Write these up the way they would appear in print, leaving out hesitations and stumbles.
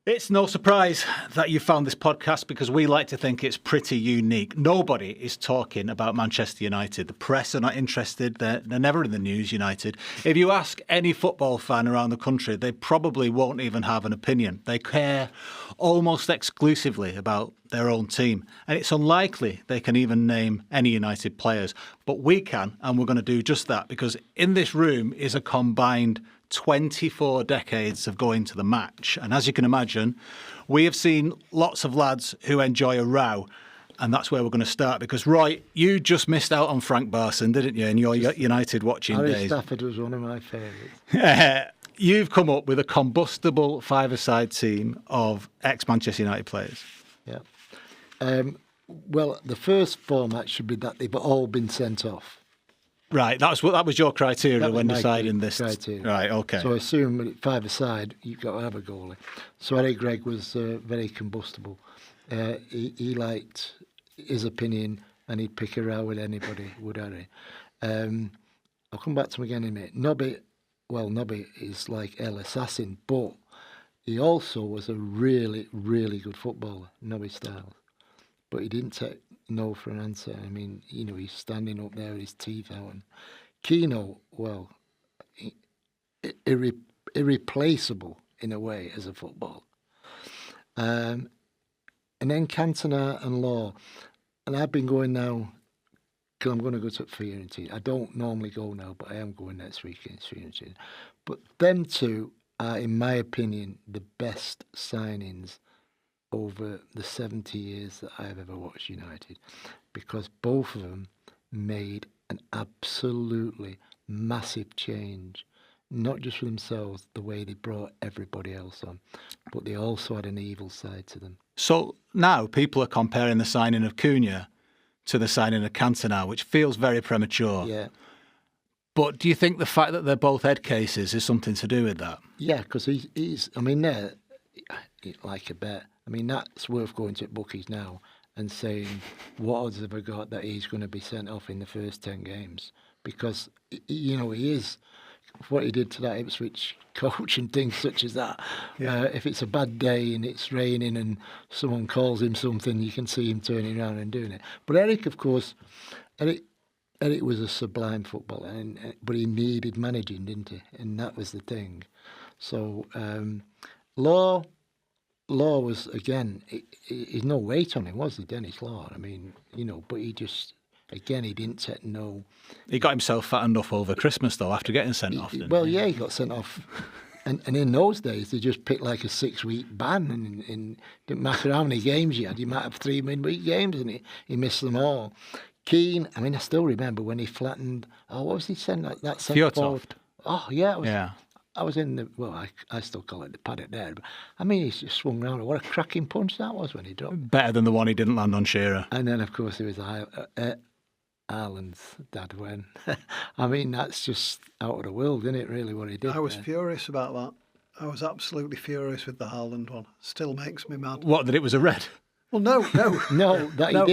It's no surprise that you found this podcast because we like to think it's pretty unique. Nobody is talking about Manchester United. The press are not interested. They're never in the news, United. If you ask any football fan around the country, they probably won't even have an opinion. They care almost exclusively about their own team. And it's unlikely they can even name any United players. But we can, and we're going to do just that because in this room is a combined 24 decades of going to the match. And as you can imagine, we have seen lots of lads who enjoy a row. And that's where we're going to start because, Roy, you just missed out on Frank Barson, didn't you, in your United watching Harry days? Stafford was one of my favourites. You've come up with a combustible five-a-side team of ex-Manchester United players. Yeah. Well, the first format should be that they've all been sent off. Right, that was your criteria when deciding this. Criteria. Right, okay. So I assume five-a-side, you've got to have a goalie. So Harry Gregg was very combustible. He liked his opinion and he'd pick a row with anybody, would Harry. I'll come back to him again in a minute. Nobby is like El Assassin, but he also was a really, really good footballer, Nobby Styles. But he didn't take no for an answer. I mean, he's standing up there with his teeth out. And Keano, well, irreplaceable in a way as a footballer. And then Cantona and Law. And I've been going now, because I'm going to go to Fiorentina. I don't normally go now, but I am going next week against Fiorentina. But them two are, in my opinion, the best signings over the 70 years that I've ever watched United, because both of them made an absolutely massive change, not just for themselves, the way they brought everybody else on, but they also had an evil side to them. So now people are comparing the signing of Cunha to the signing of Cantona, which feels very premature. Yeah. But do you think the fact that they're both head cases is something to do with that? Yeah, because he's I mean, they're like a bet. I mean, that's worth going to bookies now and saying, what odds have I got that he's going to be sent off in the first 10 games? Because, he is, what he did to that Ipswich coach and things such as that. Yeah. If it's a bad day and it's raining and someone calls him something, you can see him turning around and doing it. But Eric, of course, Eric was a sublime footballer, but he needed managing, didn't he? And that was the thing. So, Law was, again, he's no weight on him, was he, Dennis Law? I mean, but he just, again, he didn't take no... He got himself fattened up over Christmas, though, after getting sent off, didn't he? Yeah, he got sent off. And in those days, they just picked like a 6-week ban, and didn't matter how many games you had, you might have 3 midweek games, and he missed them all. Keane, I mean, I still remember when he flattened... Oh, what was he saying? That centre forward. Oh, yeah, yeah. I was in the, I still call it the paddock there, but I mean, he just swung round. What a cracking punch that was when he dropped. Better than the one he didn't land on Shearer. And then, of course, there was Ireland's dad when. I mean, that's just out of the world, isn't it, really, what he did? I was furious about that. I was absolutely furious with the Haaland one. Still makes me mad. What, that it was a red? Well, no. He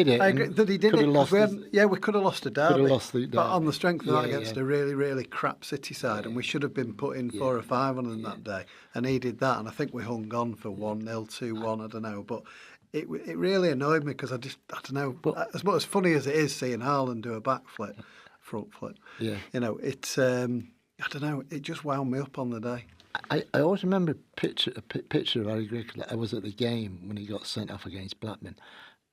did it. I agree that he did it. We could have lost a derby. But on the strength of that against a really, really crap City side, and we should have been putting 4 or 5 on them that day. And he did that, and I think we hung on for 1-0, 2-1, I don't know. But it really annoyed me because I don't know. But, as funny as it is seeing Haaland do a backflip, front flip, it's, I don't know, it just wound me up on the day. I always remember a picture of Harry Gregg. I was at the game when he got sent off against Blackburn,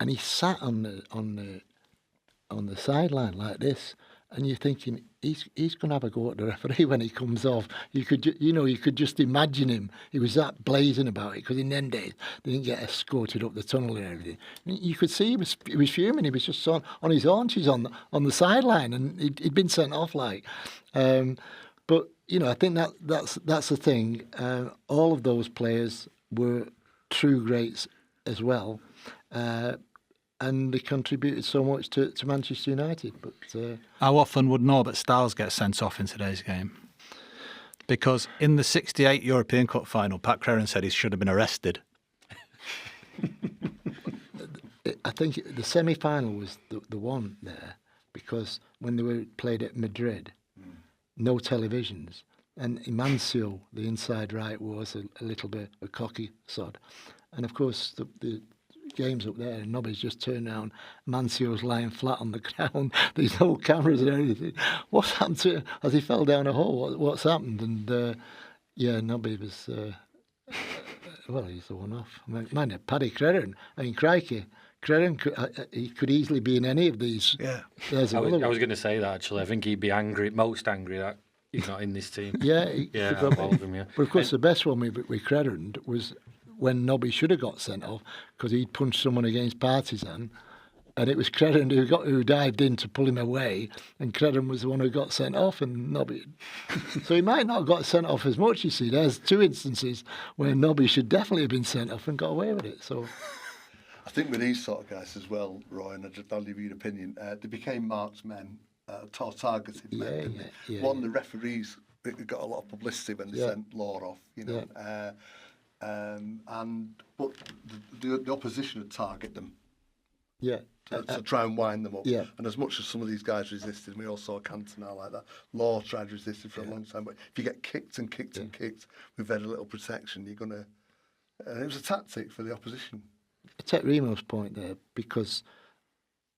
and he sat on the sideline like this, and you're thinking he's going to have a go at the referee when he comes off. You could just imagine him. He was that blazing about it because in them days they didn't get escorted up the tunnel and everything. You could see he was fuming. He was just on his haunches on the sideline, and he'd been sent off like. But I think that's the thing. All of those players were true greats as well, and they contributed so much to Manchester United. But how often would Norbert Stiles get sent off in today's game? Because in the '68 European Cup final, Pat Crerand said he should have been arrested. I think the semi-final was the one there, because when they were played at Madrid, no televisions, And Imancio, the inside right, was a little bit a cocky sod. And of course, the game's up there, and Nobby's just turned around. Mancio's lying flat on the ground. There's no cameras or anything. What's happened to him? As he fell down a hole, what's happened? And Nobby was, well, he's the one off. Man, Paddy Creran, crikey. Creran, he could easily be in any of these. Yeah. I was going to say that, actually. I think he'd be most angry that he's not in this team. Yeah. All of them, yeah. But of course, the best one with Creran was when Nobby should have got sent off because he'd punched someone against Partizan, and it was Creran who dived in to pull him away, and Creran was the one who got sent off, and Nobby. So he might not have got sent off as much. You see, there's 2 instances where Nobby should definitely have been sent off and got away with it. So I think with these sort of guys as well, Roy, and I'll give you an opinion. They became marked men, targeted men. The referees got a lot of publicity when they sent Law off, but the opposition would target them. Yeah. To try and wind them up. Yeah. And as much as some of these guys resisted, we all saw Cantona like that. Law tried to resist it for a long time, but if you get kicked and kicked and kicked with very little protection, you're going to... And it was a tactic for the opposition. I take Remo's point there because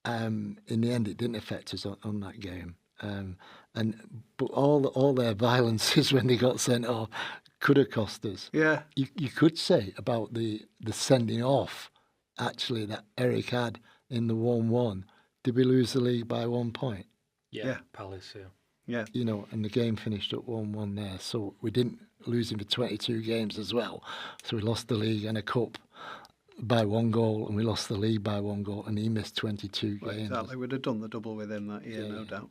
in the end it didn't affect us on that game. But all their violences when they got sent off could have cost us. Yeah. You could say about the sending off, actually, that Eric had in the 1-1. Did we lose the league by 1 point? Yeah. Palace, yeah. And the game finished at 1-1 there. So we didn't lose him for 22 games as well. So we lost the league and a cup by 1 goal, and we lost the league by 1 goal, and he missed 22 games. Exactly. We'd have done the double with him that year, no doubt.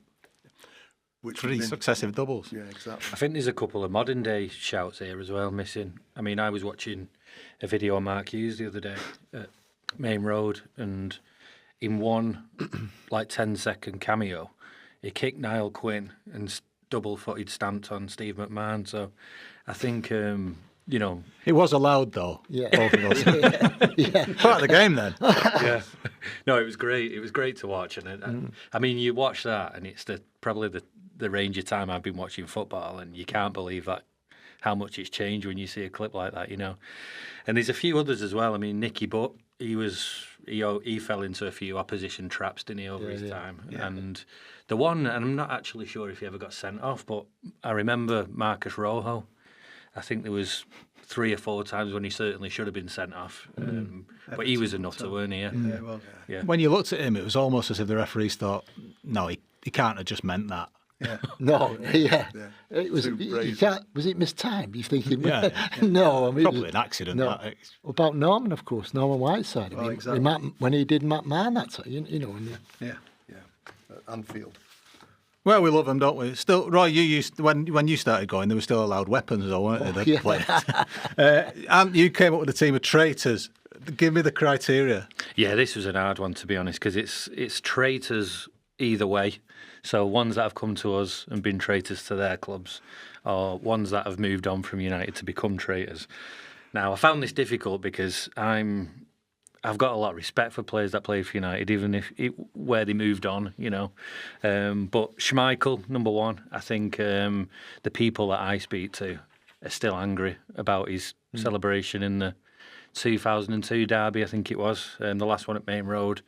Which 3 successive doubles. Yeah, exactly. I think there's a couple of modern day shouts here as well missing. I mean, I was watching a video of Mark Hughes the other day at Main Road, and in one 10-second cameo, he kicked Niall Quinn and double-footed stamped on Steve McMahon. So I think, It was allowed, though. Yeah. Both of those. Part of the game, then. Yeah. No, it was great. It was great to watch. And I mean, you watch that, and it's probably the range of time I've been watching football, and you can't believe that how much it's changed when you see a clip like that, And there's a few others as well. I mean, Nicky Butt, he fell into a few opposition traps, didn't he, over his time? Yeah. And the one, and I'm not actually sure if he ever got sent off, but I remember Marcus Rojo. I think there was 3 or 4 times when he certainly should have been sent off. But he was a nutter, weren't he? Yeah, he was. Yeah. When you looked at him, it was almost as if the referees thought, no, he can't have just meant that. Yeah. No, it was. You can't. Was it mistimed? You thinking? Yeah. No, I mean, probably an accident. No. About Norman, of course, Norman Whiteside. Oh, exactly. When he did Matt Mann, that's Yeah. Anfield. Well, we love them, don't we? Still, Roy, you used when you started going, they were still allowed weapons, though, weren't they? And you came up with a team of traitors. Give me the criteria. Yeah, this was an hard one, to be honest, because it's traitors either way. So ones that have come to us and been traitors to their clubs, or ones that have moved on from United to become traitors. Now, I found this difficult because I've got a lot of respect for players that play for United, even if where they moved on, But Schmeichel, number one, I think the people that I speak to are still angry about his celebration in the 2002 derby, I think it was, the last one at Main Road.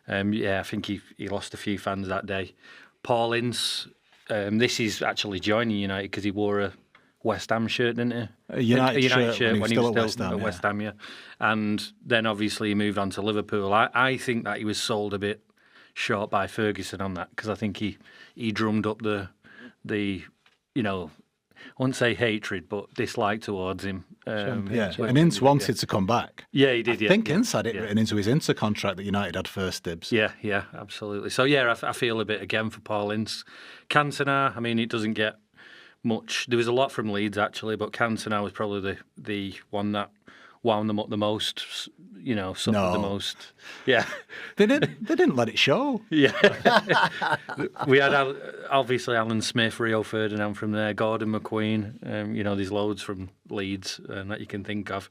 I think he lost a few fans that day. Paul Ince, this is actually joining United because he wore a West Ham shirt, didn't he? A United shirt when he was still at West Ham, yeah. And then obviously he moved on to Liverpool. I think that he was sold a bit short by Ferguson on that because I think he drummed up the I wouldn't say hatred, but dislike towards him. And Ince wanted to come back. Yeah, he did. I think Ince had it written into his Inter contract that United had first dibs. Yeah, absolutely. So I feel a bit again for Paul Ince. Cantona, I mean, it doesn't get much. There was a lot from Leeds actually, but Cantona was probably the one that wound them up the most. Suffered the most. Yeah, they didn't let it show. Yeah, we had obviously Alan Smith, Rio Ferdinand from there, Gordon McQueen. There's loads from Leeds that you can think of,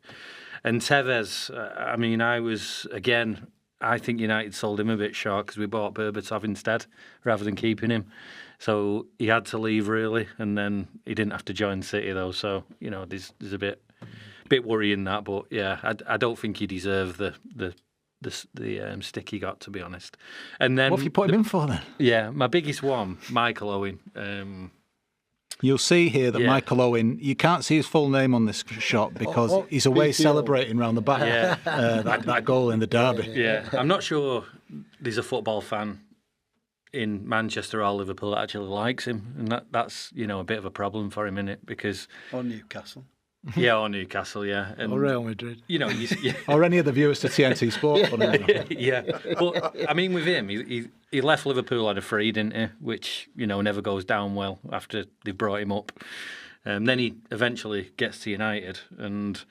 and Tevez. I mean, I think United sold him a bit short because we bought Berbatov instead rather than keeping him. So he had to leave really, and then he didn't have to join City though. So there's a bit worrying that, but yeah, I don't think he deserved the stick he got, to be honest. And then what have you put him in for then? Yeah, my biggest one, Michael Owen. You'll see here that Michael Owen, you can't see his full name on this shot because he's away celebrating around the back. That goal in the derby. Yeah, I'm not sure there's a football fan in Manchester or Liverpool that actually likes him, and that's a bit of a problem for him, isn't it? Because or Newcastle. Yeah, or Newcastle, yeah. And, or Real Madrid. Or any of the viewers to TNT Sport. Yeah. But, I mean, with him, he left Liverpool on a free, didn't he? Which, never goes down well after they brought him up. Then he eventually gets to United, and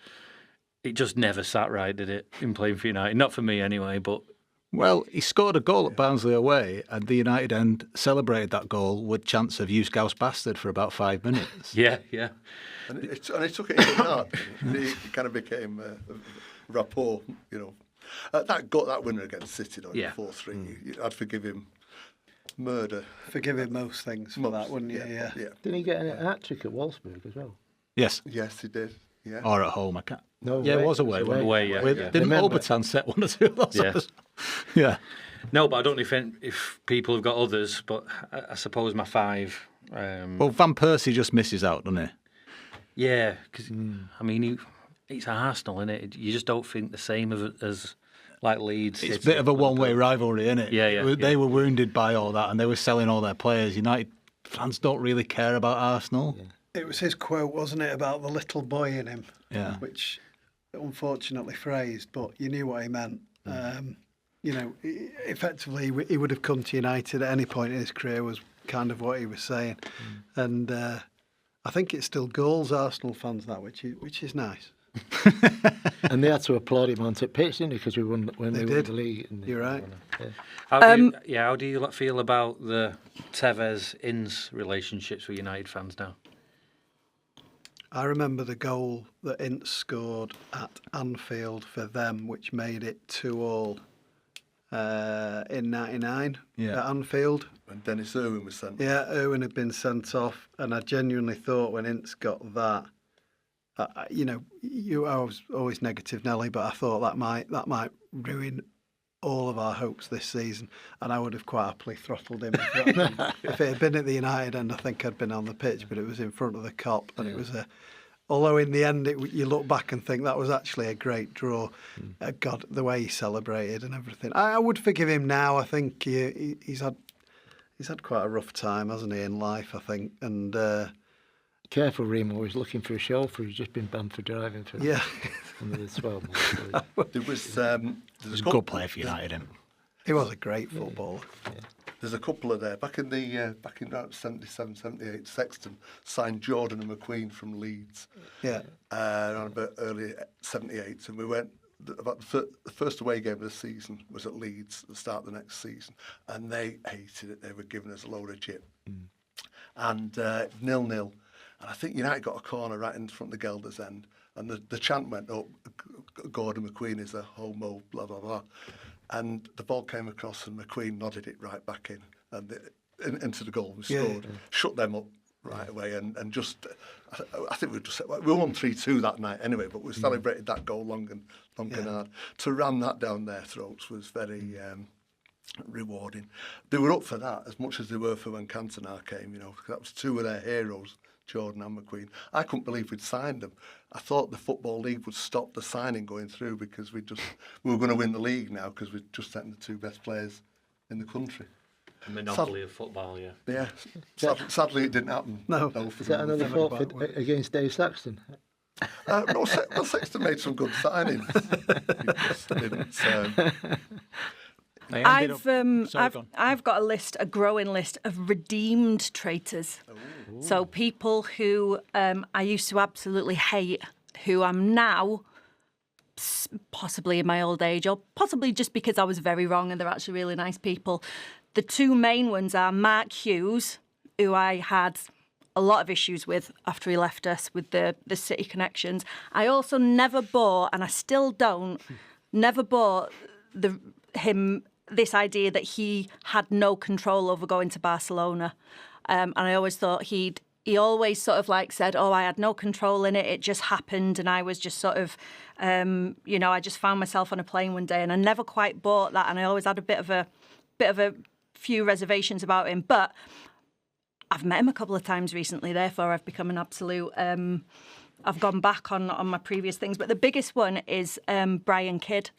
it just never sat right, did it, in playing for United? Not for me, anyway, but... Well, he scored a goal at Barnsley away, and the United end celebrated that goal with chants of "You Scouse bastard" for about 5 minutes. Yeah. And he took it in the heart. It kind of became a rapport, that winner against City, though, 4-3. I'd forgive him murder. Forgive him most things for that, wouldn't you? Yeah. Didn't he get a hat-trick at Wolfsburg as well? Yes, he did. Yeah. Or at home, I can't. No, it was away. Didn't Obertan set one or two of those? Yeah. No, but I don't know if people have got others, but I suppose my 5... Well, Van Persie just misses out, doesn't he? Yeah, because, I mean, it's Arsenal, isn't it? You just don't think the same as like Leeds. It's a bit of a one-way rivalry, isn't it? Yeah. They were wounded by all that, and they were selling all their players. United fans don't really care about Arsenal. Yeah. It was his quote, wasn't it, about the little boy in him? Yeah. Which, unfortunately phrased, but you knew what he meant. Effectively, he would have come to United at any point in his career, was kind of what he was saying. And I think it still galls Arsenal fans that, which is nice. And they had to applaud him onto pitch, didn't they? Because we won when they won the league. You're right. How do you feel about the Tevez-Ince relationships with United fans now? I remember the goal that Ince scored at Anfield for them, which made it 2-2 in '99 at Anfield. And Dennis Irwin was sent off. Yeah, Irwin had been sent off, and I genuinely thought when Ince got that, I was always negative, Nelly, but I thought that might ruin all of our hopes this season, and I would have quite happily throttled him. If it had been at the United end, I think I'd been on the pitch, but it was in front of the Kop, and it was although in the end you look back and think that was actually a great draw. God, the way he celebrated and everything. I would forgive him now. I think he's had quite a rough time, hasn't he, in life, I think, and... Careful, Remo. He's looking for a chauffeur. He's just been banned for driving for under the 12 months. There was a good player for United. Him. He was a great footballer. Yeah. There's a couple of there back in 77, 78. Sexton signed Jordan and McQueen from Leeds. Yeah. Around about early 78, and we went. About the first away game of the season was at Leeds at the start of the next season, and they hated it. They were giving us a load of chip, and 0-0. And I think United got a corner right in front of the Gelders end, and the chant went up, Gordon McQueen is a homo, blah, blah, blah. And the ball came across and McQueen nodded it right back in, and into the goal and scored. Yeah. Shut them up right away, and just, I think we won 3-2 that night anyway, but we celebrated that goal long and hard. To ram that down their throats was very... rewarding. They were up for that as much as they were for when Cantona came, because that was two of their heroes, Jordan and McQueen. I couldn't believe we'd signed them. I thought the Football League would stop the signing going through because we were going to win the league now because we'd just sent the two best players in the country. A monopoly of football, yeah. Yeah. Sadly, it didn't happen. No. Is that another forfeit against Dave Saxton? No, Sexton made some good signings. I've got a growing list of redeemed traitors. Ooh. So people who I used to absolutely hate, who I'm now, possibly in my old age, or possibly just because I was very wrong and they're actually really nice people. The two main ones are Mark Hughes, who I had a lot of issues with after he left us with the City connections. I also never bought, and I still don't, this idea that he had no control over going to Barcelona. And I always thought he always sort of like said, "Oh, I had no control in it. It just happened, and I was just sort of, I just found myself on a plane one day, and I never quite bought that. And I always had a bit of a few reservations about him, but I've met him a couple of times recently. Therefore, I've become an absolute. I've gone back on my previous things, but the biggest one is Brian Kidd.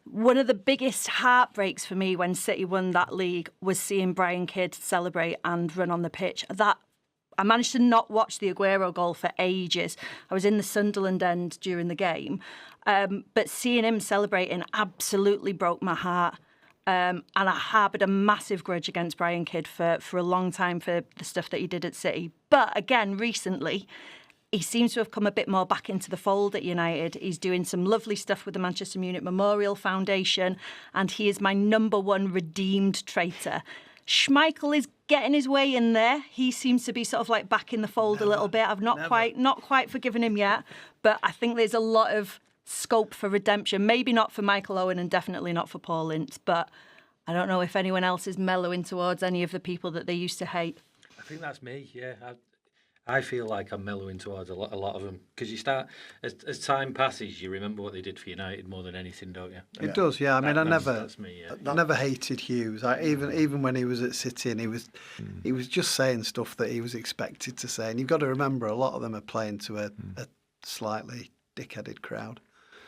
One of the biggest heartbreaks for me when City won that league was seeing Brian Kidd celebrate and run on the pitch. I managed to not watch the Aguero goal for ages. I was in the Sunderland end during the game. But seeing him celebrating absolutely broke my heart. And I harboured a massive grudge against Brian Kidd for a long time for the stuff that he did at City. But again, recently, he seems to have come a bit more back into the fold at United. He's doing some lovely stuff with the Manchester Munich Memorial Foundation. And he is my number one redeemed traitor. Schmeichel is getting his way in there. He seems to be sort of like back in the fold a little bit. I've not quite forgiven him yet, but I think there's a lot of scope for redemption. Maybe not for Michael Owen and definitely not for Paul Ince, but I don't know if anyone else is mellowing towards any of the people that they used to hate. I think that's me, yeah. I feel like I'm mellowing towards a lot of them because you start as time passes, you remember what they did for United more than anything, don't you? It does, yeah. I mean, I never hated Hughes. Even when he was at City, and he was just saying stuff that he was expected to say. And you've got to remember, a lot of them are playing to a slightly dickheaded crowd.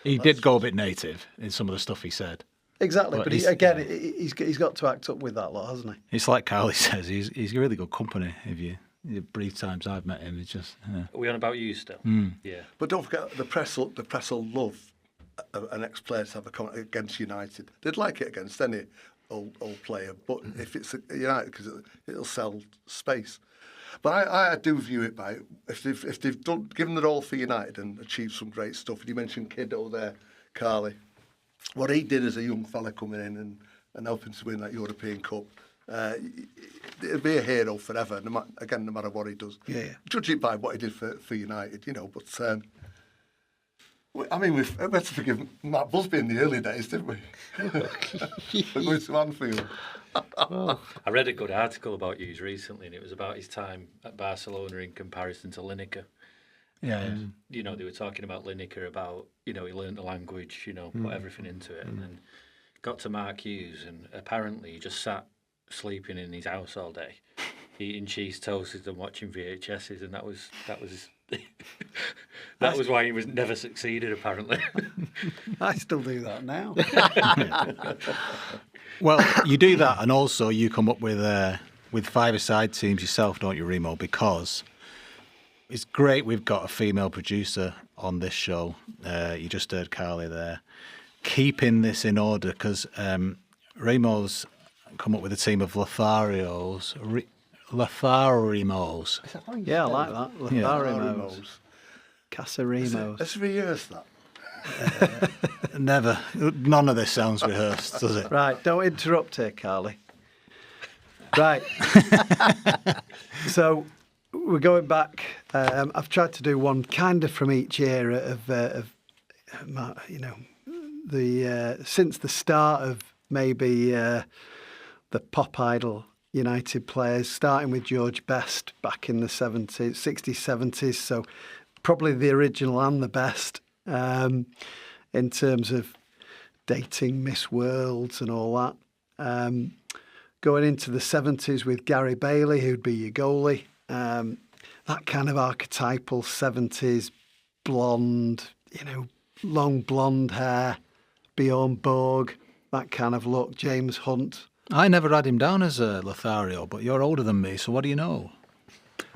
He did go a bit native in some of the stuff he said. Exactly, but he's got to act up with that lot, hasn't he? It's like Carly says, he's really good company if you. The brief times I've met him, it's just. Yeah. Are we on about you still? Yeah. But don't forget, the press will love an ex-player to have a comment against United. They'd like it against any old player, but if it's United, because it'll sell space. But I do view it by if they've given it all for United and achieved some great stuff. And you mentioned Kidd over there, Carly. What he did as a young fella coming in and helping to win that European Cup. It'll be a hero forever, no matter what he does. Yeah. Judge it by what he did for United, But I mean, we had to forgive Matt Busby in the early days, didn't we? For going to Anfield. I read a good article about Hughes recently, and it was about his time at Barcelona in comparison to Lineker. Yeah. They were talking about Lineker, about he learned the language, put everything into it, and then got to Mark Hughes, and apparently he just sat sleeping in his house all day, eating cheese toasts and watching VHSs, and that was that was why he was never succeeded, apparently. I still do that now. Well, you do that, and also you come up with five-a-side teams yourself, don't you, Remo? Because it's great we've got a female producer on this show. You just heard Carly there. Keeping this in order, because Remo's come up with a team of Lotharimos. Yeah, I like that. Lotharimos. Casarimos. Let's rehearse that. Never. None of this sounds rehearsed, does it? Right, don't interrupt here, Carly. Right. So we're going back. I've tried to do one kind of from each era of since the start of maybe the pop idol United players, starting with George Best back in the 60s, 70s. So probably the original and the best in terms of dating Miss Worlds and all that. Going into the 70s with Gary Bailey, who'd be your goalie. That kind of archetypal 70s blonde, long blonde hair, Bjorn Borg, that kind of look, James Hunt. I never had him down as a Lothario, but you're older than me, so what do you know?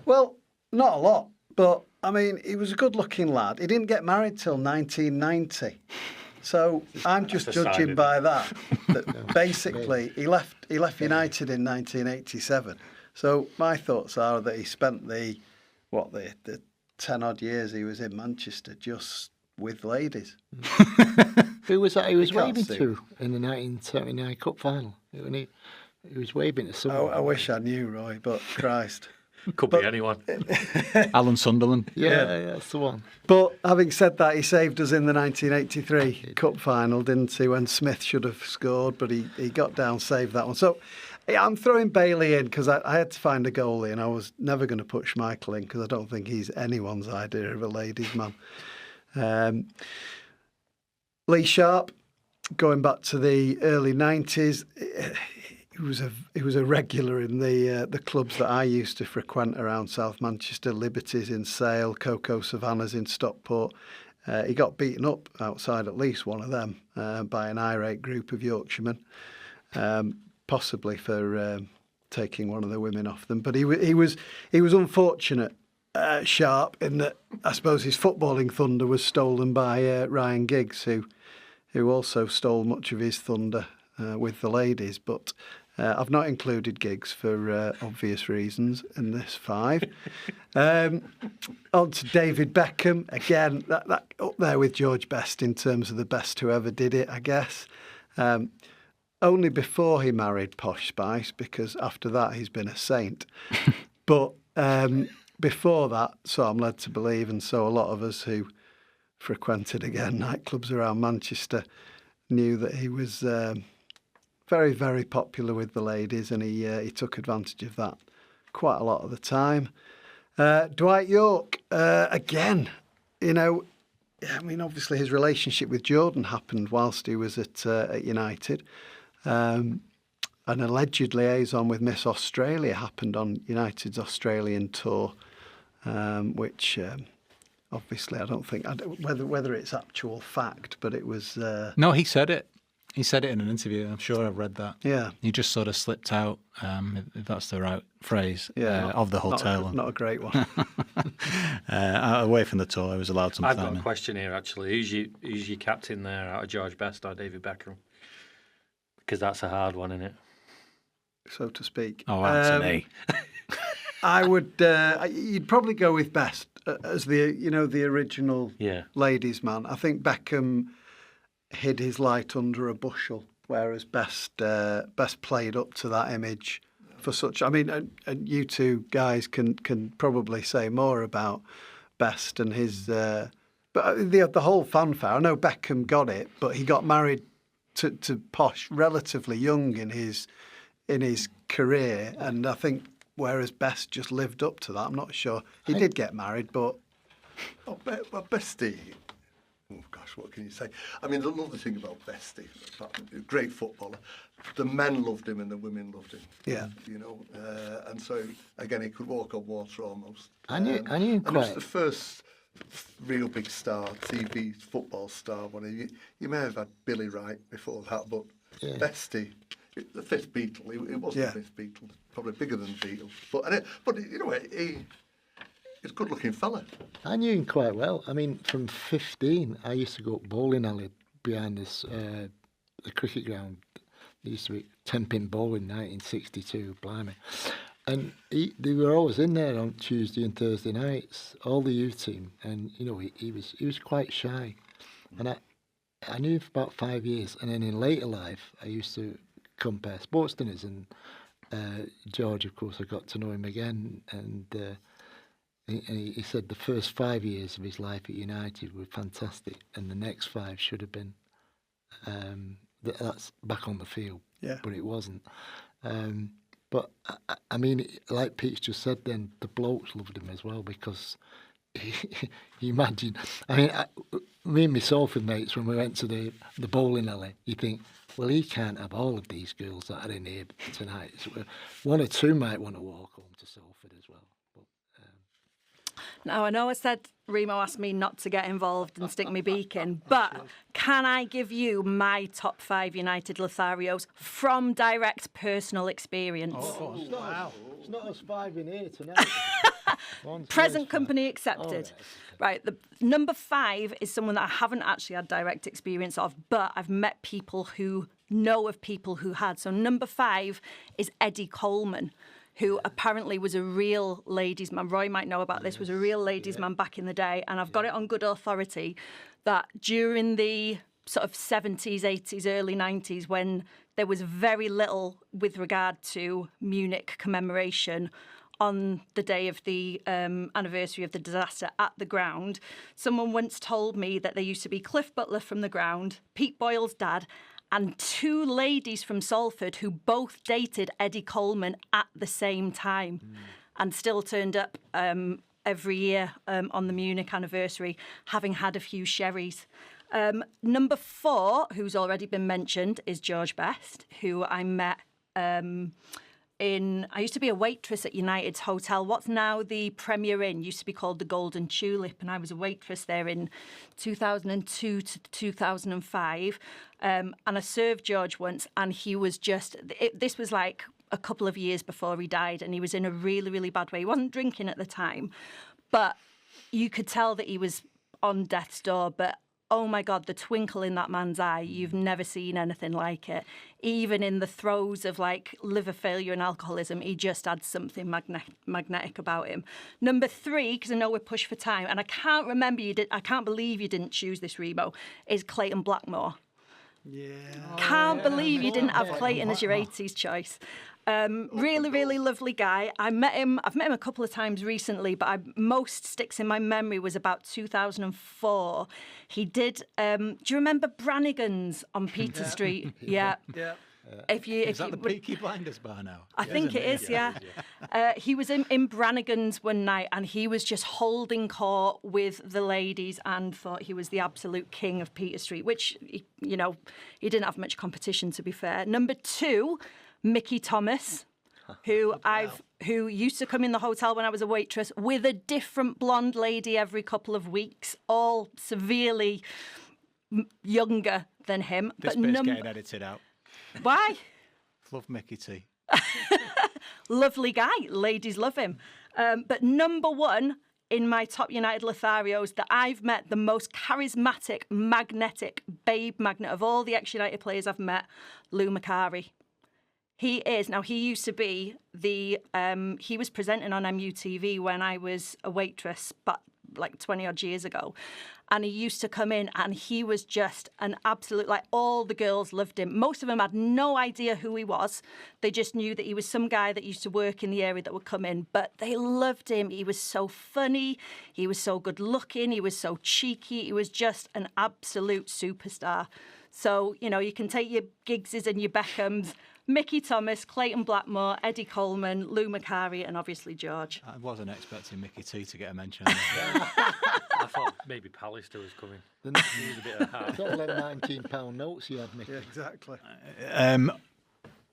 Well, not a lot, but, I mean, he was a good-looking lad. He didn't get married till 1990. So I'm just judging by that basically he left United in 1987. So my thoughts are that he spent the 10-odd years he was in Manchester just with ladies. Who was that he was waving to in the 1979 Cup final? He was waving to someone. I wish I knew, Roy, but Christ. Could be anyone. Alan Sunderland. Yeah, that's the one. But having said that, he saved us in the 1983 Cup final, didn't he, when Smith should have scored, but he got down, saved that one. So Yeah, I'm throwing Bailey in because I had to find a goalie, and I was never going to put Schmeichel in because I don't think he's anyone's idea of a ladies' man. Lee Sharp, going back to the early 90s, he was a regular in the clubs that I used to frequent around South Manchester, Liberties in Sale, Cocoa Savannahs in Stockport. He got beaten up outside at least one of them by an irate group of Yorkshiremen. Possibly for taking one of the women off them, but he was unfortunate, Sharp, in that I suppose his footballing thunder was stolen by Ryan Giggs, who also stole much of his thunder with the ladies. But I've not included Giggs for obvious reasons in this 5. On to David Beckham again, that up there with George Best in terms of the best who ever did it, I guess. Only before he married Posh Spice, because after that he's been a saint. But before that, so I'm led to believe, and so a lot of us who frequented, again, nightclubs around Manchester knew that he was very, very popular with the ladies, and he took advantage of that quite a lot of the time. Dwight Yorke, again, obviously his relationship with Jordan happened whilst he was at United. An alleged liaison with Miss Australia happened on United's Australian tour, which obviously I don't think whether it's actual fact, but it was. No, he said it. He said it in an interview. I'm sure I've read that. Yeah, he just sort of slipped out, if that's the right phrase, of the hotel. Not a great one. Away from the tour, I was allowed some time. I've got a question here actually. Who's your captain there out of George Best or David Beckham? Because that's a hard one, isn't it? So to speak. Oh, Anthony. I would. You'd probably go with Best as the original ladies' man. I think Beckham hid his light under a bushel, whereas Best played up to that image for such. I mean, and you two guys can probably say more about Best and his. But the whole fanfare. I know Beckham got it, but he got married to Posh relatively young in his career, and I think whereas Best just lived up to that. I'm not sure he did get married, but Bestie. Oh gosh, what can you say? I mean, another thing about Bestie, great footballer. The men loved him and the women loved him. Yeah, and so again, he could walk on water almost. I knew and quite. It was the first real big star, TV football star. You may have had Billy Wright before that, but Bestie, the fifth Beatle. He wasn't the fifth Beatle, probably bigger than the Beatles. But he's a good-looking fella. I knew him quite well. I mean, from 15, I used to go up bowling alley behind this the cricket ground. There used to be 10-pin bowling, 1962, blimey. And they were always in there on Tuesday and Thursday nights, all the youth team. And he was quite shy, and I knew him for about 5 years. And then in later life, I used to compare sports dinners, and George, of course, I got to know him again, and he said the first 5 years of his life at United were fantastic, and the next 5 should have been that's back on the field, but it wasn't. But, I mean, like Pete's just said then, the blokes loved him as well because, you imagine, I mean, me and myself and mates, when we went to the bowling alley, you think, well, he can't have all of these girls that are in here tonight. So one or two might want to walk home to Salford as well. Now, I know I said Remo asked me not to get involved and stick my beak in, but can I give you my top 5 United Lotharios from direct personal experience? Oh, wow. It's not us 5 in here tonight. Present company accepted. Right, the number 5 is someone that I haven't actually had direct experience of, but I've met people who know of people who had. So number 5 is Eddie Coleman, who apparently was a real ladies' man. Roy might know about this, was a real ladies' man back in the day. And I've got it on good authority that during the sort of 70s, 80s, early 90s, when there was very little with regard to Munich commemoration on the day of the anniversary of the disaster at the ground, someone once told me that there used to be Cliff Butler from the ground, Pete Boyle's dad, and 2 ladies from Salford who both dated Eddie Coleman at the same time and still turned up every year on the Munich anniversary, having had a few sherries. Number 4, who's already been mentioned, is George Best, who I met I used to be a waitress at United's hotel. What's now the Premier Inn used to be called the Golden Tulip, and I was a waitress there in 2002 to 2005. And I served George once, and he was just... This was like a couple of years before he died, and he was in a really, really bad way. He wasn't drinking at the time, but you could tell that he was on death's door. But oh my God, the twinkle in that man's eye, you've never seen anything like it. Even in the throes of like liver failure and alcoholism, he just had something magnetic about him. Number 3, because I know we're pushed for time, and I can't believe you didn't choose this, Remo, is Clayton Blackmore. Yeah. Can't believe you didn't have Clayton as your 80s choice. Really, really lovely guy. I've met him a couple of times recently, but most sticks in my memory was about 2004. He did. Do you remember Brannigan's on Peter Street? Yeah. Yeah. Is that the Peaky Blinders bar now? I think it is, yeah. He was in Brannigan's one night, and he was just holding court with the ladies and thought he was the absolute king of Peter Street, which, he didn't have much competition, to be fair. Number 2, Mickey Thomas, who used to come in the hotel when I was a waitress with a different blonde lady every couple of weeks, all severely younger than him. This bit's getting edited out. Why? Love Mickey T. Lovely guy. Ladies love him. But number 1 in my top United Lotharios that I've met, the most charismatic, magnetic babe magnet of all the ex-United players I've met, Lou Macari. He is. Now, he used to be he was presenting on MUTV when I was a waitress, but like 20-odd years ago. And he used to come in, and he was just an absolute, like, all the girls loved him. Most of them had no idea who he was. They just knew that he was some guy that used to work in the area that would come in. But they loved him. He was so funny. He was so good looking. He was so cheeky. He was just an absolute superstar. So, you can take your Giggses and your Beckhams, Mickey Thomas, Clayton Blackmore, Eddie Coleman, Lou Macari, and obviously George. I wasn't expecting Mickey T to get a mention. I thought maybe Pallister was coming. He was a bit of I thought them £19 notes you had, Mickey. Yeah, exactly.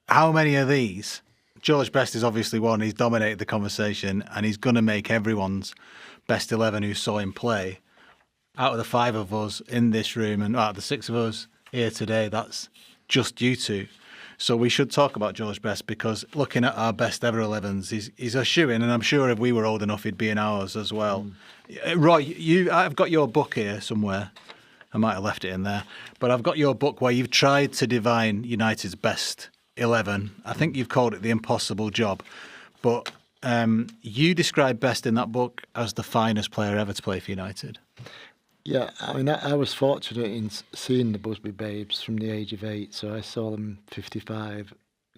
How many of these? George Best is obviously one. He's dominated the conversation, and he's going to make everyone's best 11 who saw him play. Out of the 5 of us in this room, and out of the 6 of us here today, that's just you two. So we should talk about George Best, because looking at our best ever 11s, he's a shoo-in, and I'm sure if we were old enough, he'd be in ours as well. Roy, I've got your book here somewhere. I might have left it in there. But I've got your book where you've tried to divine United's best 11. I think you've called it The Impossible Job. But you describe Best in that book as the finest player ever to play for United. Yeah, I mean, I was fortunate in seeing the Busby Babes from the age of 8, so I saw them 55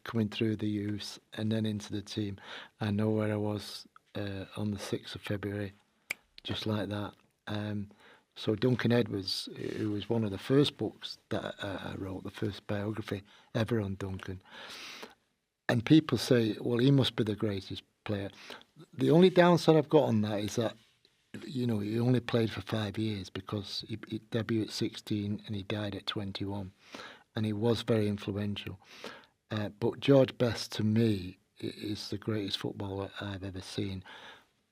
coming through the youth and then into the team. I know where I was on the 6th of February, just like that. So Duncan Edwards, who was one of the first books that I wrote, the first biography ever on Duncan, and people say, well, he must be the greatest player. The only downside I've got on that is that he only played for 5 years, because he debuted at 16 and he died at 21, and he was very influential. But George Best, to me, is the greatest footballer I've ever seen.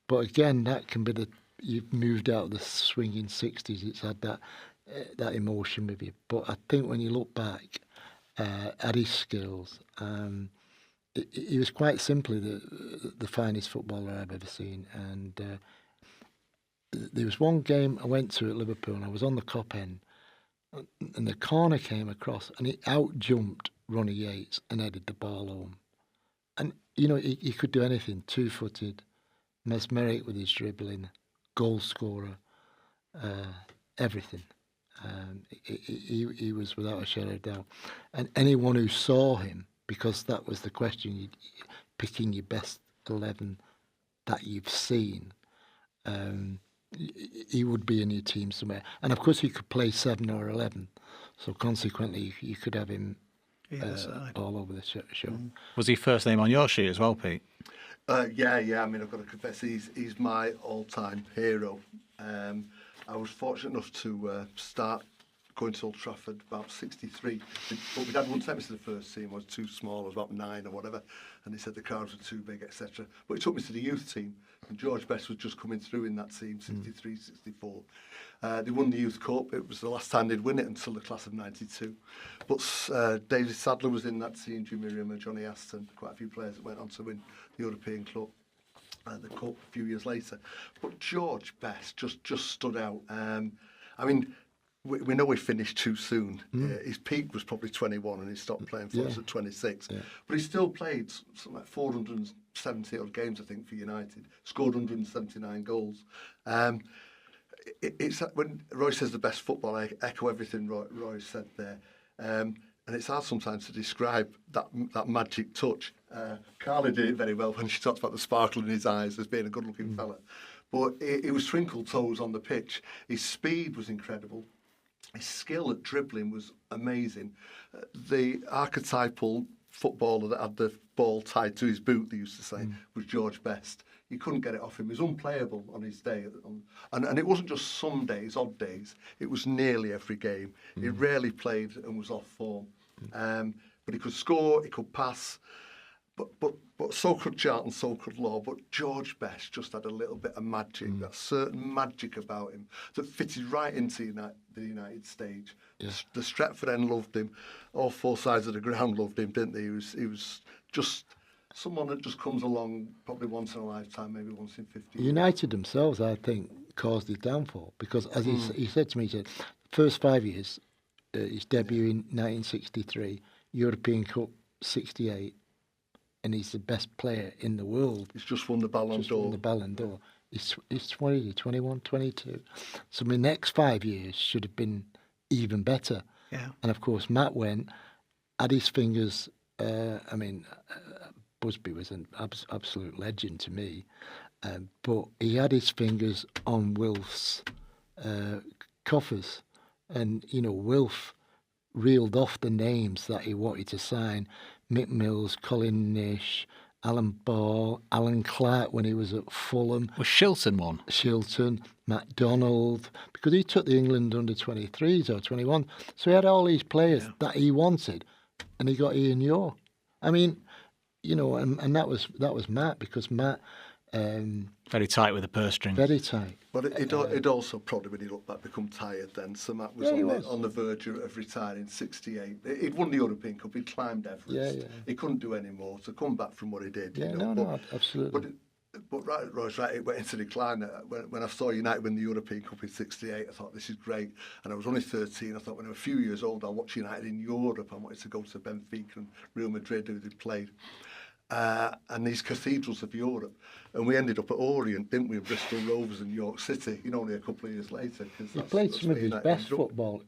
But again, that can be you've moved out of the swinging 60s. It's had that emotion with you. But I think when you look back at his skills, he was quite simply the finest footballer I've ever seen. And there was one game I went to at Liverpool, and I was on the Cop end, and the corner came across, and he out-jumped Ronnie Yates and headed the ball home. And, he could do anything, 2-footed, mesmeric with his dribbling, goal scorer, everything. He was without a shadow of doubt. And anyone who saw him, because that was the question, picking your best 11 that you've seen, he would be in your team somewhere. And of course he could play 7 or 11. So consequently, you could have him all over the show. Was he first name on your sheet as well, Pete? Yeah. I mean, I've got to confess, he's my all-time hero. I was fortunate enough to start going to Old Trafford about 63. But my dad wouldn't take me to the first team. I was too small. I was about 9 or whatever. And he said the crowds were too big, etc. But he took me to the youth team. And George Best was just coming through in that team, 63, 64. They won the Youth Cup. It was the last time they'd win it until the class of 92. But David Sadler was in that team, Jimmy Rimmer, Johnny Aston, quite a few players that went on to win the European Club. The Cup a few years later. But George Best just stood out. I mean, we know he finished too soon. His peak was probably 21 and he stopped playing for us at 26. Yeah. But he still played something like 470 odd games, I think, for United. Scored 179 goals. It's when Roy says the best football, I echo everything Roy said there. And it's hard sometimes to describe that magic touch. Carly did it very well when she talks about the sparkle in his eyes as being a good-looking fella. But he was twinkle toes on the pitch. His speed was incredible. His skill at dribbling was amazing. The archetypal footballer that had the ball tied to his boot, they used to say, was George Best. You couldn't get it off him. He was unplayable on his day. And it wasn't just some days, odd days. It was nearly every game. He rarely played and was off form. But he could score, he could pass. But so could Charlton, so could Law. But George Best just had a little bit of magic, that certain magic about him that fitted right into the United stage. Yeah. The Stretford end loved him. All four sides of the ground loved him, didn't they? He was just someone that just comes along probably once in a lifetime, maybe once in 50 years. United themselves, I think, caused his downfall because, as he said to me, he said, first 5 years, his debut in 1963, European Cup 68, and he's the best player in the world. He's just won the Ballon d'Or. He's 20, 21, 22. So my next 5 years should have been even better. Yeah. And of course, Matt went, had his fingers, Busby was an absolute legend to me, but he had his fingers on Wilf's coffers. And, Wilf reeled off the names that he wanted to sign. Mick Mills, Colin Nish, Alan Ball, Alan Clark when he was at Fulham. Was Shilton one? Shilton, MacDonald, because he took the England under-23s or 21. So he had all these players that he wanted, and he got Ian Yore. I mean, and that was Matt, because Matt... very tight with the purse strings. Very tight. But it also probably, when you look back, become tired then. So Matt was on the verge of retiring in 68. He'd won the European Cup, he'd climbed Everest. Yeah. He couldn't do any more to come back from what he did. Absolutely. But Roy's right, it went into decline. When I saw United win the European Cup in 68, I thought, this is great. And I was only 13. I thought, when I was a few years old, I'll watch United in Europe. I wanted to go to Benfica and Real Madrid, who they'd played. And these cathedrals of Europe. And we ended up at Orient, didn't we, Bristol Rovers and York City, only a couple of years later. He played some of his best football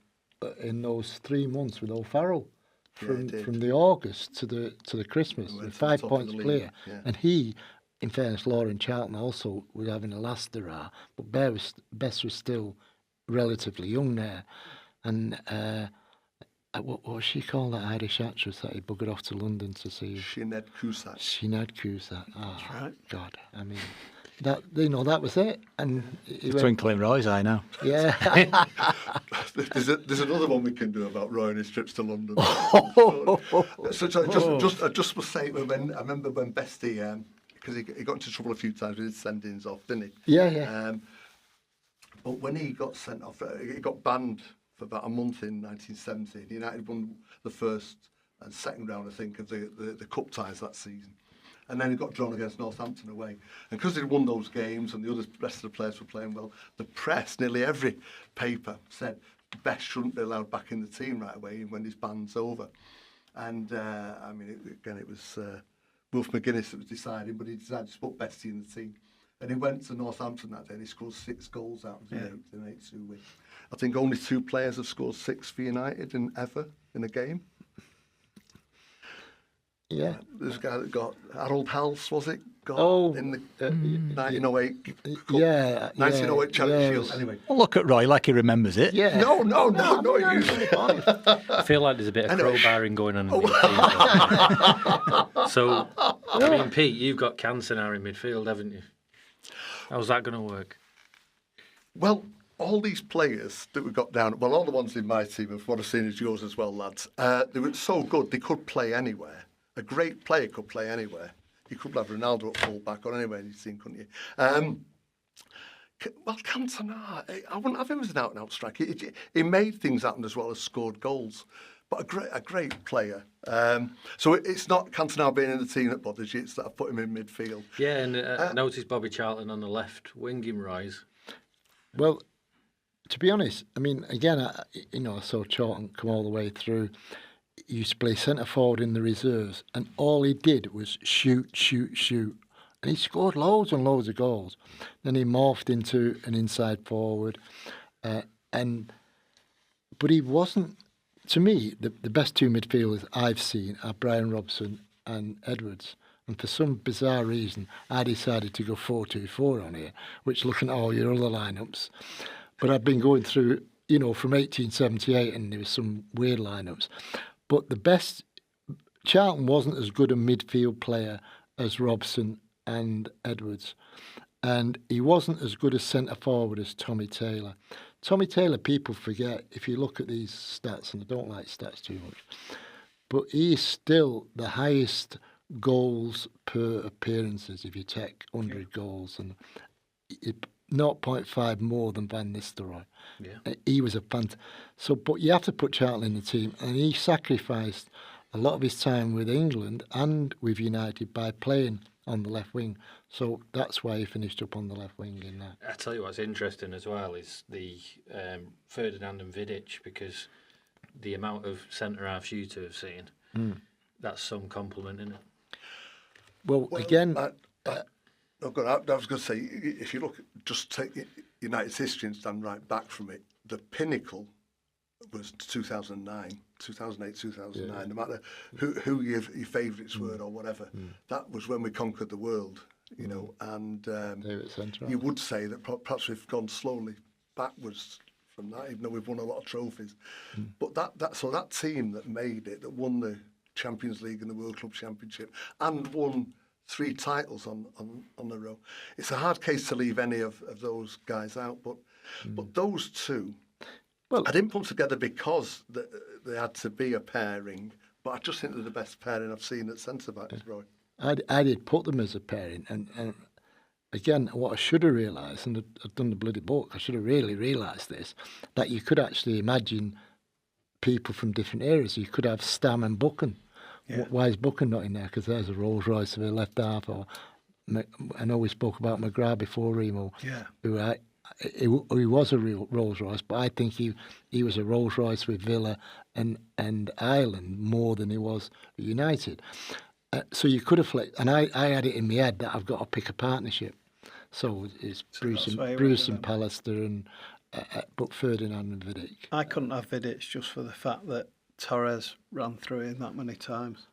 in those 3 months with O'Farrell, from the August to the Christmas, with 5 points clear. Yeah. And he, in fairness, Law and Charlton also were having a last hurrah, but Best was still relatively young there. And what was she called, that Irish actress that he buggered off to London to see? Sinead Cusack. Oh, that's right. God, I mean, that was it. And twinkle in Roy's eye now. Yeah. there's another one we can do about Roy and his trips to London. Just must say, I remember when Bestie, because he got into trouble a few times with his sendings off, didn't he? Yeah. But when he got sent off, he got banned for about a month in 1970. United won the first and second round, I think, of the cup ties that season. And then he got drawn against Northampton away. And because he'd won those games and the rest of the players were playing well, the press, nearly every paper, said Best shouldn't be allowed back in the team right away when his ban's over. And, it was Wilf McGuinness that was deciding, but he decided to put Bestie in the team. And he went to Northampton that day and he scored 6 goals out of the 8-2 win. I think only 2 players have scored 6 for United ever in a game. Yeah. There's a guy that got Harold Halse, was it? In the 1908 Cup. 1908 Charity Shield. Anyway. Well, look at Roy like he remembers it. Yeah. No. I feel like there's a bit of crowbarring going on in midfield. So, I mean, Pete, you've got Cantona in midfield, haven't you? How's that going to work? Well, all these players that we got down, well, all the ones in my team, of what I've seen is yours as well, lads, they were so good, they could play anywhere. A great player could play anywhere. You could have Ronaldo at full-back or anywhere in your team, couldn't you? Well, Cantona, I wouldn't have him as an out-and-out striker. He made things happen as well as scored goals. But a great player. So it's not Cantona being in the team that bothers you, it's that I put him in midfield. Yeah, and I noticed Bobby Charlton on the left wing in Rise. Well, to be honest, I mean, again, I saw Charlton come all the way through. He used to play centre forward in the reserves, and all he did was shoot. And he scored loads and loads of goals. Then he morphed into an inside forward. But he wasn't, to me, the best two midfielders I've seen are Brian Robson and Edwards. And for some bizarre reason, I decided to go 4-2-4 on here, which looking at all your other lineups. But I've been going through, from 1878, and there was some weird lineups. But the best, Charlton wasn't as good a midfield player as Robson and Edwards. And he wasn't as good a centre forward as Tommy Taylor. Tommy Taylor, people forget, if you look at these stats, and I don't like stats too much, but he is still the highest goals per appearances if you take 100 goals, and 0.5 more than Van Nistelrooy. Yeah. He was a but you have to put Charlton in the team, and he sacrificed a lot of his time with England and with United by playing on the left wing. So that's why he finished up on the left wing in that. I tell you what's interesting as well is the Ferdinand and Vidic, because the amount of centre halves you two have seen, that's some compliment, isn't it? Well again... I was going to say, if you look, just take United's history and stand right back from it, the pinnacle was 2008, 2009, yeah. No matter who your favourites were or whatever, that was when we conquered the world, and you would say that perhaps we've gone slowly backwards from that, even though we've won a lot of trophies. But that team that made it, that won the Champions League and the World Club Championship, and won 3 titles on the row. It's a hard case to leave any of those guys out, but those two, I didn't put them together because they had to be a pairing, but I just think they're the best pairing I've seen at centre-backs, Roy. I did put them as a pairing, and again, what I should have realised, and I've done the bloody book, I should have really realised this, that you could actually imagine people from different areas. You could have Stam and Buchan. Yeah. Why is Buchan not in there? Because there's a Rolls Royce for the left half. Or I know we spoke about McGrath before, Remo. Yeah. He was a real Rolls Royce, but I think he was a Rolls Royce with Villa and Ireland more than he was at United. So you could have flexed, and I had it in my head that I've got to pick a partnership. So it's Bruce and Pallister, and but Ferdinand and Vidic. I couldn't have Vidic just for the fact that Torres ran through him that many times.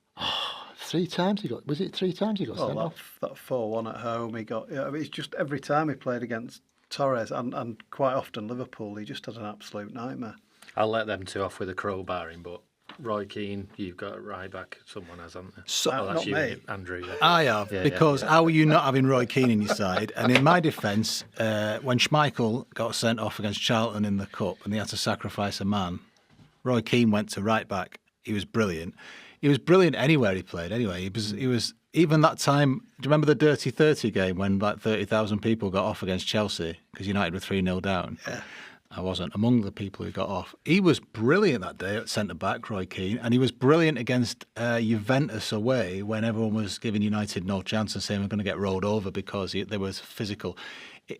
3 times he got. Was it 3 times he got sent off? That 4-1 at home he got. It's just every time he played against Torres and quite often Liverpool, he just had an absolute nightmare. I'll let them two off with a crowbarring, but Roy Keane, you've got it right back. Someone has, haven't they? So, that's not you, me. Andrew. Yeah. I have, because how are you not having Roy Keane in your side? And in my defence, when Schmeichel got sent off against Charlton in the Cup and they had to sacrifice a man, Roy Keane went to right back. He was brilliant. He was brilliant anywhere he played. Anyway, he was even that time. Do you remember the Dirty 30 game when like 30,000 people got off against Chelsea because United were 3-0 down? Yeah. I wasn't among the people who got off. He was brilliant that day at centre back, Roy Keane, and he was brilliant against Juventus away when everyone was giving United no chance and saying we're going to get rolled over because they was physical.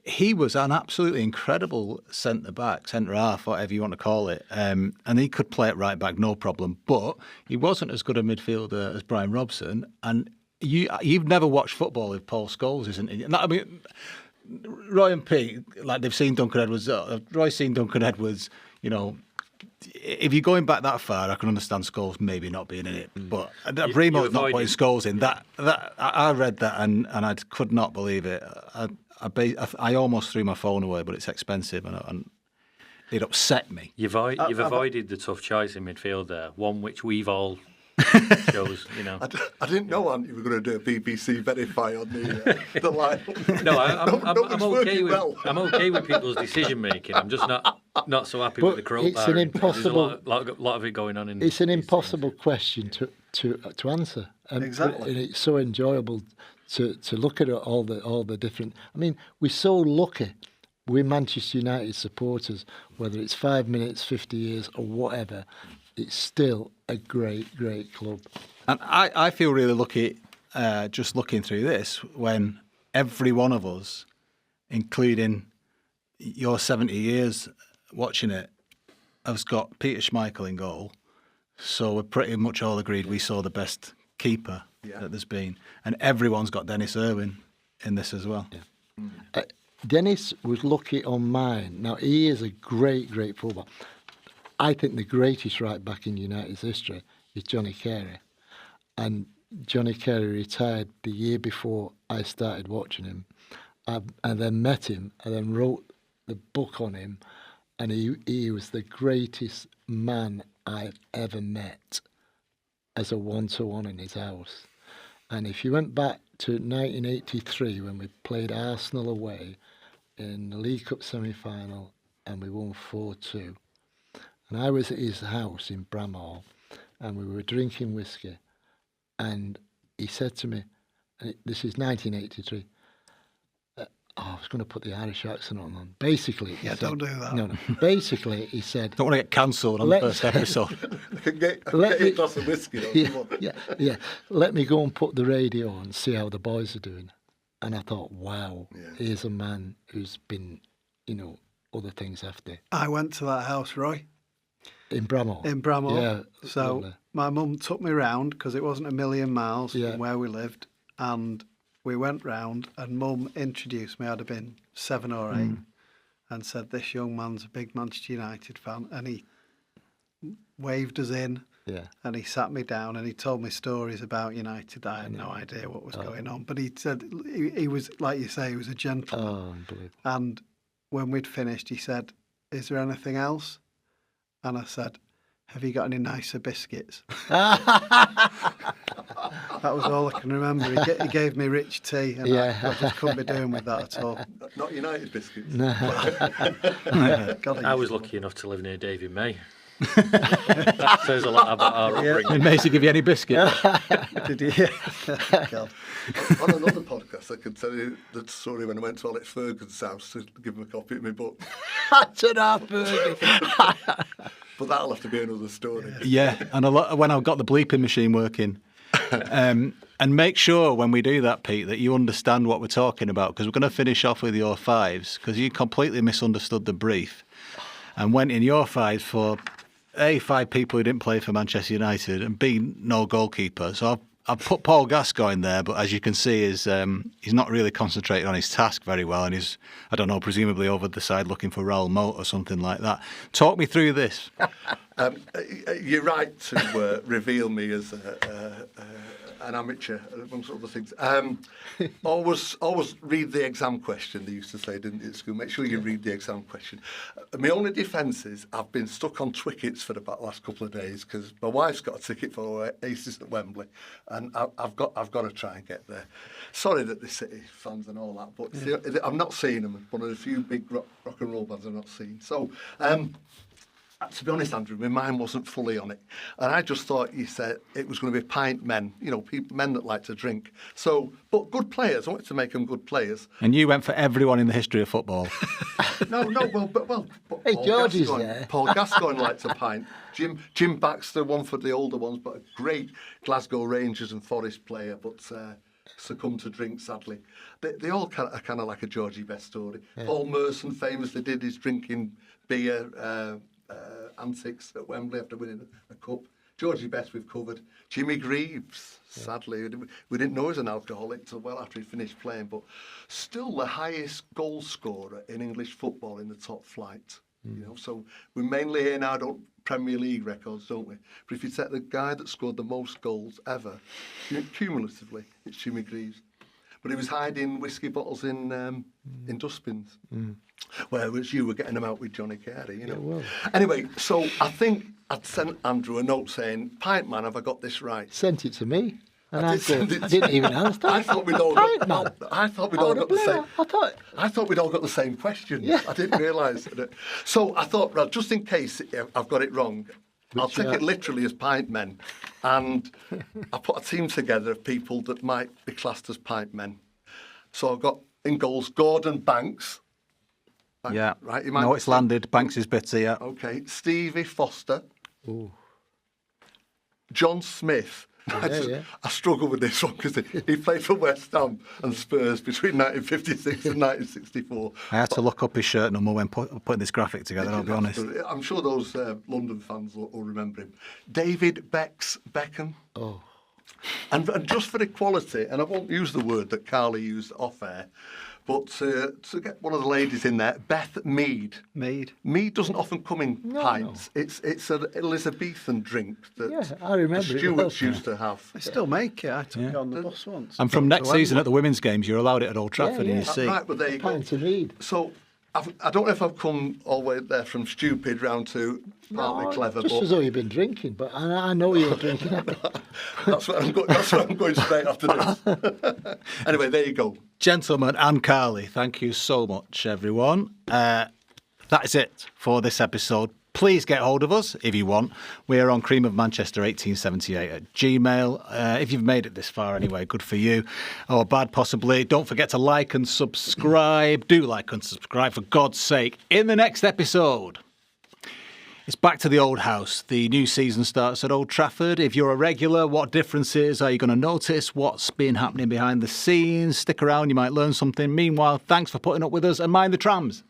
He was an absolutely incredible centre-back, centre-half, whatever you want to call it, and he could play at right-back, no problem, but he wasn't as good a midfielder as Brian Robson, and you've never watched football if Paul Scholes isn't in it. I mean, Roy and Pete, like they've seen Duncan Edwards, Roy's seen Duncan Edwards, if you're going back that far, I can understand Scholes maybe not being in it, but Brimo's not putting Scholes in. That I read that and I could not believe it. I almost threw my phone away, but it's expensive and it upset me. You've avoided the tough choice in midfield there, one which we've all chose, you know. I didn't know, Ant, you were going to do a BBC verify on the line. No, I'm okay with people's decision making. I'm just not so happy with the Crow. It's an impossible. There's a lot of it going on in. It's an impossible question to answer. Exactly. And it's so enjoyable to look at all the different. I mean, we're so lucky. We're Manchester United supporters, whether it's 5 minutes, 50 years, or whatever. It's still a great, great club. And I feel really lucky just looking through this when every one of us, including your 70 years watching it, has got Peter Schmeichel in goal. So we're pretty much all agreed we saw the best keeper that there's been. And everyone's got Dennis Irwin in this as well. Yeah. Dennis was lucky on mine. Now, he is a great, great fullback. I think the greatest right back in United's history is Johnny Carey. And Johnny Carey retired the year before I started watching him. I then met him, I then wrote the book on him, and he was the greatest man I've ever met as a one-to-one in his house. And if you went back to 1983 when we played Arsenal away in the League Cup semi-final and we won 4-2, and I was at his house in Bramhall and we were drinking whiskey, and he said to me, and this is 1983, I was going to put the Irish accent on. Basically, don't do that. No. Basically, he said, don't want to get cancelled on the first episode. I can get a glass of whiskey. Yeah. Let me go and put the radio on and see how the boys are doing. And I thought, wow, here's a man who's been, other things after. I went to that house, Roy. In Bramhall? In Bramhall. Yeah. So lovely. My mum took me round because it wasn't a million miles from where we lived. And we went round and Mum introduced me. I'd have been 7 or 8 and said, this young man's a big Manchester United fan. And he waved us in and he sat me down and he told me stories about United. I had no idea what was going on. But he said he was, like you say, he was a gentleman. Oh, unbelievable. And when we'd finished, he said, is there anything else? And I said, have you got any nicer biscuits? That was all I can remember. He gave me rich tea, and I just couldn't be doing with that at all. Not United biscuits. No. I was lucky enough to live near David May. That says a lot about our upbringing. Did Macy give you any biscuit? Did you? God. On another podcast, I could tell you the story when I went to Alex Ferguson's house to give him a copy of my book. But that'll have to be another story. Yeah, and when I've got the bleeping machine working. And make sure when we do that, Pete, that you understand what we're talking about, because we're going to finish off with your fives, because you completely misunderstood the brief and went in your fives for A, 5 people who didn't play for Manchester United, and B, no goalkeeper. So I've put Paul Gascoigne there, but as you can see, he's not really concentrating on his task very well, and he's, I don't know, presumably over the side looking for Raoul Moat or something like that. Talk me through this. You're right to reveal me as an amateur, amongst other things. Always read the exam question, they used to say, didn't they, at school? Make sure you read the exam question. My only defence is I've been stuck on tickets for the last couple of days because my wife's got a ticket for Oasis at Wembley, and I've got to try and get there. Sorry that the City fans and all that, but I'm not seeing them. One of the few big rock and roll bands I've not seen. So, to be honest, Andrew, my mind wasn't fully on it. And I just thought you said it was going to be pint men, men that like to drink. So, but good players. I wanted to make them good players. And you went for everyone in the history of football. Well, hey, George is there. Paul Gascoigne liked a pint. Jim Baxter, one for the older ones, but a great Glasgow Rangers and Forest player, but succumbed to drink, sadly. They all are kind of like a Georgie Best story. Yeah. Paul Merson famously did his drinking beer antics at Wembley after winning a cup. Georgie Best we've covered. Jimmy Greaves, sadly, we didn't know he was an alcoholic till well after he finished playing, but still the highest goal scorer in English football in the top flight. So we're mainly here now. Don't Premier League records, don't we? But if you take the guy that scored the most goals ever, cumulatively, it's Jimmy Greaves. But he was hiding whiskey bottles in dustbins, whereas you were getting them out with Johnny Carey, you know. Yeah, well. Anyway, so I think I'd sent Andrew a note saying, "Pint Man, have I got this right?" Sent it to me. And I didn't even understand. I thought we'd all got the same. I thought we'd all got the same question. Yeah. I didn't realise it. So I thought, well, just in case I've got it wrong, I'll take it literally as pint men, and I put a team together of people that might be classed as pint men. So I've got in goals Gordon Banks. Yeah. Right. No, it's landed. Banks is bitter. Yeah. Okay. Stevie Foster. Ooh. John Smith. I struggle with this one because he played for West Ham and Spurs between 1956 and 1964. I had to look up his shirt number when putting this graphic together, I'll be honest. I'm sure those London fans will remember him. David Beckham. Oh. And just for equality, and I won't use the word that Carly used off air, but to get one of the ladies in there, Beth Mead. Mead doesn't often come in pints. No. It's an Elizabethan drink that I remember the Stewarts used to have. They still make it. I took it on the bus once. And from next season at the women's games, you're allowed it at Old Trafford in your seat. Right, but there you go. Pint of Mead. So I don't know if I've come all the way there from stupid round to partly clever. Just as though you've been drinking, but I know you're drinking. That's where I'm going straight after this. Anyway, there you go. Gentlemen and Carly, thank you so much, everyone. That is it for this episode. Please get hold of us if you want. We are on creamofmanchester1878 at Gmail. If you've made it this far anyway, good for you. Or bad, possibly. Don't forget to like and subscribe. Do like and subscribe, for God's sake. In the next episode, it's back to the old house. The new season starts at Old Trafford. If you're a regular, what differences are you going to notice? What's been happening behind the scenes? Stick around, you might learn something. Meanwhile, thanks for putting up with us and mind the trams.